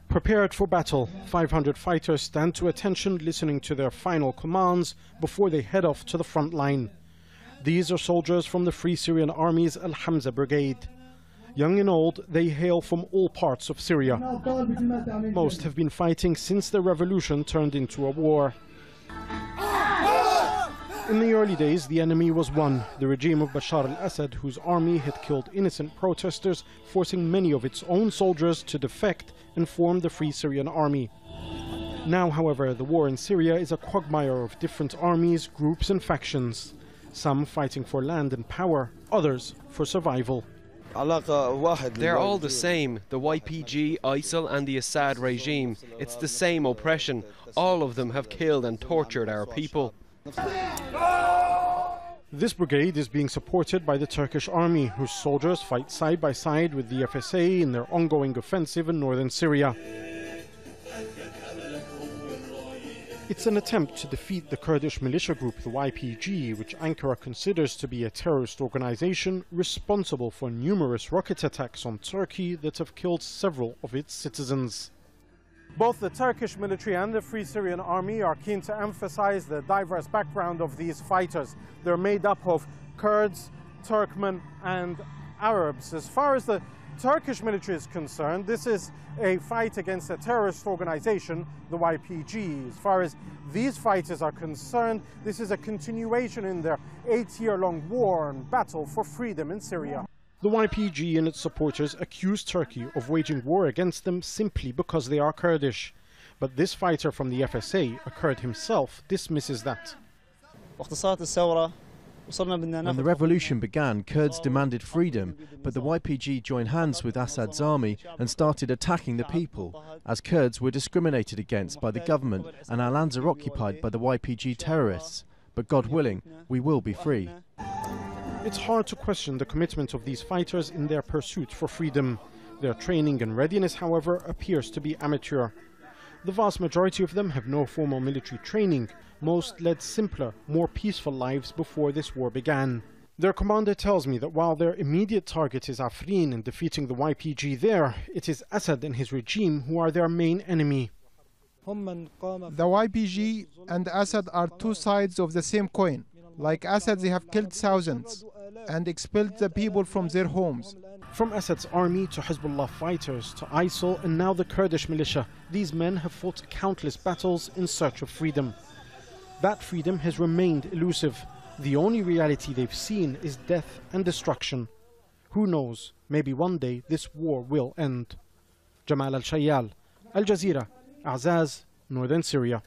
Prepared for battle, 500 fighters stand to attention listening to their final commands before they head off to the front line. These are soldiers from the Free Syrian Army's Al-Hamza Brigade. Young and old, they hail from all parts of Syria. Most have been fighting since the revolution turned into a war. In the early days, the enemy was one, the regime of Bashar al-Assad, whose army had killed innocent protesters, forcing many of its own soldiers to defect and form the Free Syrian Army. Now, however, the war in Syria is a quagmire of different armies, groups and factions. Some fighting for land and power, others for survival. They're all the same, the YPG, ISIL and the Assad regime. It's the same oppression. All of them have killed and tortured our people. This brigade is being supported by the Turkish army, whose soldiers fight side by side with the FSA in their ongoing offensive in northern Syria. It's an attempt to defeat the Kurdish militia group, the YPG, which Ankara considers to be a terrorist organization responsible for numerous rocket attacks on Turkey that have killed several of its citizens. Both the Turkish military and the Free Syrian Army are keen to emphasize the diverse background of these fighters. They're made up of Kurds, Turkmen and Arabs. As far as the Turkish military is concerned, this is a fight against a terrorist organization, the YPG. As far as these fighters are concerned, this is a continuation in their 8-year-long war and battle for freedom in Syria. The YPG and its supporters accuse Turkey of waging war against them simply because they are Kurdish. But this fighter from the FSA, a Kurd himself, dismisses that. When the revolution began, Kurds demanded freedom, but the YPG joined hands with Assad's army and started attacking the people, as Kurds were discriminated against by the government and our lands are occupied by the YPG terrorists. But God willing, we will be free. It's hard to question the commitment of these fighters in their pursuit for freedom. Their training and readiness, however, appears to be amateur. The vast majority of them have no formal military training. Most led simpler, more peaceful lives before this war began. Their commander tells me that while their immediate target is Afrin and defeating the YPG there, it is Assad and his regime who are their main enemy. The YPG and Assad are two sides of the same coin. Like Assad, they have killed thousands and expelled the people from their homes. From Assad's army to Hezbollah fighters to ISIL and now the Kurdish militia, these men have fought countless battles in search of freedom. That freedom has remained elusive. The only reality they've seen is death and destruction. Who knows, maybe one day this war will end. Jamal Al-Shayal, Al Jazeera, Azaz, Northern Syria.